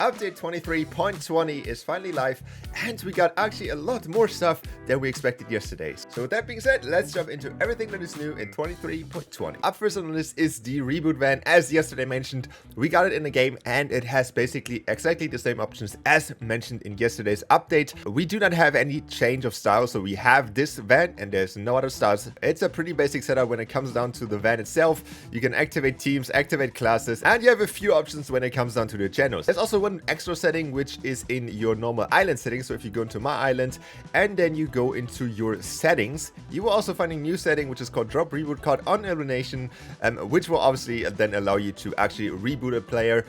Update 23.20 is finally live, and we got actually a lot more stuff than we expected yesterday. So with that being said, let's jump into everything that is new in 23.20. Up first on the list is the Reboot van. As yesterday mentioned, we got it in the game, and it has basically exactly the same options as mentioned in yesterday's update. We do not have any change of style, so we have this van and there's no other styles. It's a pretty basic setup when it comes down to the van itself. You can activate teams, activate classes, and you have a few options when it comes down to the channels. There's also one extra setting which is in your normal island settings. So if you go into my island and then you go into your settings, you will also find a new setting which is called drop reboot card on elimination, which will obviously then allow you to actually reboot a player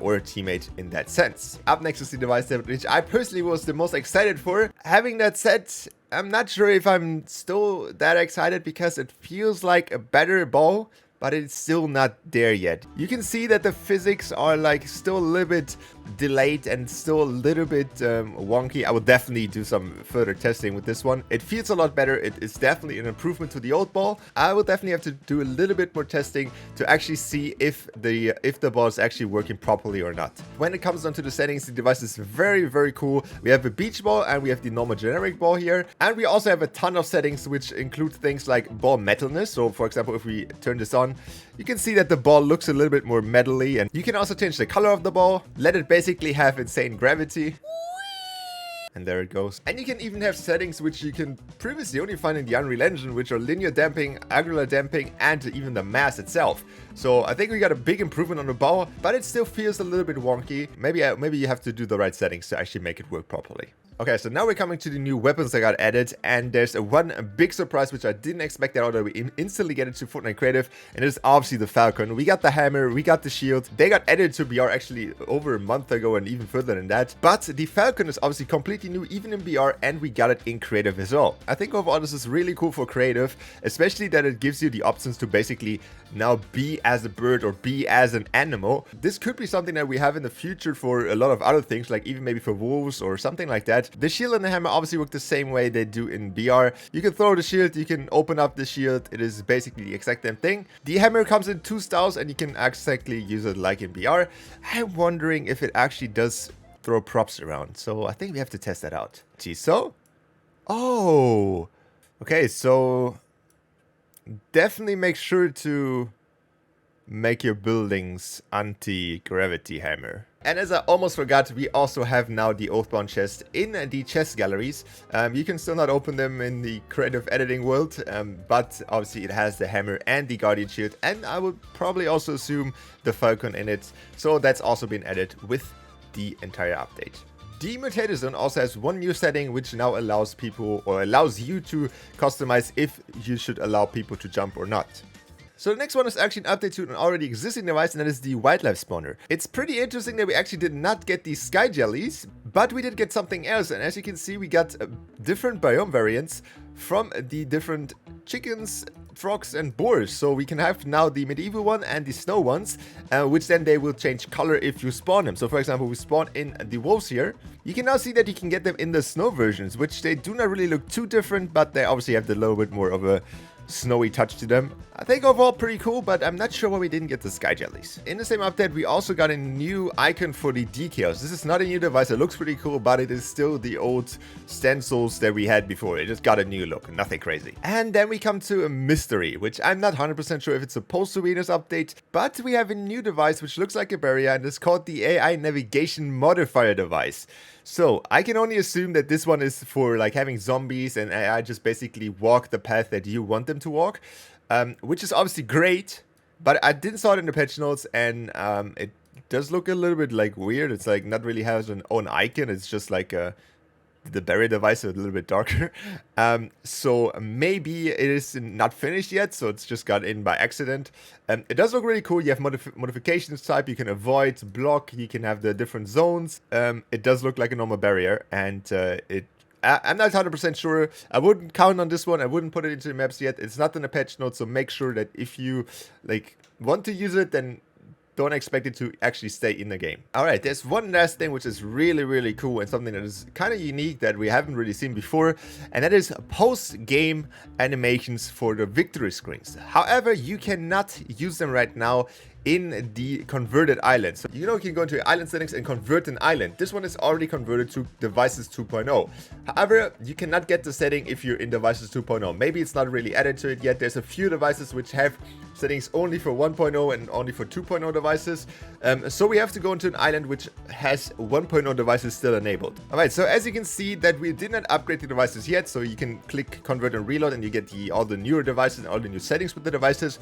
or a teammate in that sense. Up next is the device that which I personally was the most excited for. Having that set, I'm not sure if I'm still that excited because it feels like a better ball, but it's still not there yet. You can see that the physics are like still a little bit delayed and still a little bit wonky. I will definitely do some further testing with this one. It feels a lot better. It is definitely an improvement to the old ball. I will definitely have to do a little bit more testing to actually see if the ball is actually working properly or not. When it comes down to the settings, the device is very, very cool. We have a beach ball and we have the normal generic ball here. And we also have a ton of settings which include things like ball metalness. So for example, if we turn this on, you can see that the ball looks a little bit more metally, and you can also change the color of the ball, let it basically have insane gravity. And there it goes. And you can even have settings which you can previously only find in the Unreal Engine, which are linear damping, angular damping, and even the mass itself. So I think we got a big improvement on the ball, but it still feels a little bit wonky. Maybe you have to do the right settings to actually make it work properly. Okay, so now we're coming to the new weapons that got added, and there's one big surprise which I didn't expect at all, that we instantly get into Fortnite Creative, and it is obviously the Falcon. We got the hammer, we got the shield. They got added to BR actually over a month ago and even further than that. But the Falcon is obviously completely new, even in BR, and we got it in Creative as well. I think overall this is really cool for Creative, especially that it gives you the options to basically now be as a bird or be as an animal. This could be something that we have in the future for a lot of other things, like even maybe for wolves or something like that. The shield and the hammer obviously work the same way they do in BR. You can throw the shield, you can open up the shield. It is basically the exact same thing. The hammer comes in two styles and you can exactly use it like in BR. I'm wondering if it actually does throw props around. So I think we have to test that out. Gee, so? Oh! Okay, so definitely make sure to make your buildings anti-gravity hammer. And as I almost forgot, we also have now the Oathbound chest in the chest galleries. You can still not open them in the creative editing world, but obviously it has the hammer and the Guardian shield, and I would probably also assume the Falcon in it. So that's also been added with the entire update. The Mutator Zone also has one new setting which now allows people, or allows you to customize if you should allow people to jump or not. So the next one is actually an update to an already existing device, and that is the wildlife spawner. It's pretty interesting that we actually did not get these sky jellies, but we did get something else. And as you can see, we got different biome variants from the different chickens, frogs, and boars. So we can have now the medieval one and the snow ones, which then they will change color if you spawn them. So for example, we spawn in the wolves here. You can now see that you can get them in the snow versions, which they do not really look too different, but they obviously have a little bit more of a snowy touch to them. I think overall pretty cool, but I'm not sure why we didn't get the sky jellies. In the same update, we also got a new icon for the decals. This is not a new device. It looks pretty cool, but it is still the old stencils that we had before. It just got a new look, nothing crazy. And then we come to a mystery, which I'm not 100% sure if it's supposed to be in this update, but we have a new device which looks like a barrier, and it's called the AI navigation modifier device. So I can only assume that this one is for like having zombies and AI just basically walk the path that you want them to walk, which is obviously great, but I didn't saw it in the patch notes, and it does look a little bit like weird. It's like not really has an own icon. It's just like the barrier device is a little bit darker. So maybe it is not finished yet, so it's just got in by accident. It does look really cool. You have modifications type, you can avoid, block, you can have the different zones. It does look like a normal barrier, and I'm not 100% sure. I wouldn't count on this one. I wouldn't put it into the maps yet. It's not in the patch notes, so make sure that if you like want to use it, then don't expect it to actually stay in the game. Alright, there's one last thing which is really, really cool and something that is kind of unique that we haven't really seen before, and that is post-game animations for the victory screens. However, you cannot use them right now in the converted island. So you can go into island settings and convert an island. This one is already converted to devices 2.0. However, you cannot get the setting if you're in devices 2.0. Maybe it's not really added to it yet. There's a few devices which have settings only for 1.0 and only for 2.0 devices. So we have to go into an island which has 1.0 devices still enabled. Alright, so as you can see that we did not upgrade the devices yet, so you can click convert and reload and you get all the newer devices and all the new settings with the devices.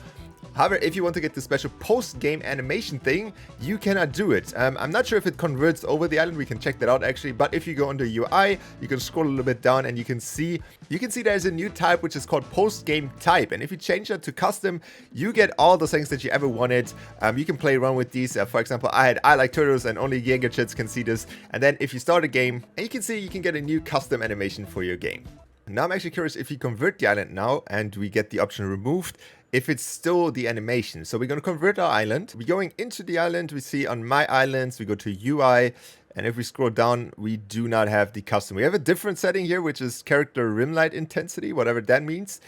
However, if you want to get the special post-game animation thing, you cannot do it. I'm not sure if it converts over the island. We can check that out actually. But if you go under UI, you can scroll a little bit down and you can see there's a new type which is called post-game type. And if you change that to custom, you get all the things that you ever wanted. You can play around with these. For example, I like turtles and only Jaeger chits can see this. And then if you start a game, and you can see you can get a new custom animation for your game. Now I'm actually curious if you convert the island now and we get the option removed, if it's still the animation. So we're going to convert our island. We're going into the island. We see on my islands, we go to UI. And if we scroll down, we do not have the custom. We have a different setting here, which is character rim light intensity, whatever that means.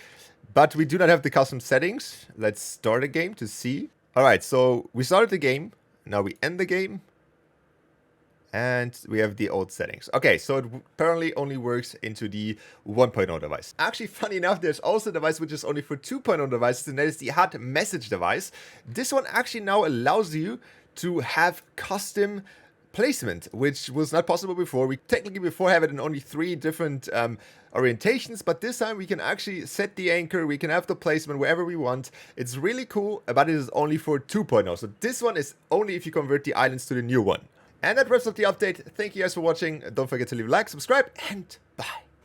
But we do not have the custom settings. Let's start a game to see. All right, so we started the game. Now we end the game. And we have the old settings. Okay, so it apparently only works into the 1.0 device. Actually, funny enough, there's also a device which is only for 2.0 devices, and that is the HUD message device. This one actually now allows you to have custom placement, which was not possible before. We technically before have it in only 3 different orientations, but this time we can actually set the anchor, we can have the placement wherever we want. It's really cool, but it is only for 2.0. So this one is only if you convert the islands to the new one. And that wraps up the update. Thank you guys for watching. Don't forget to leave a like, subscribe, and bye.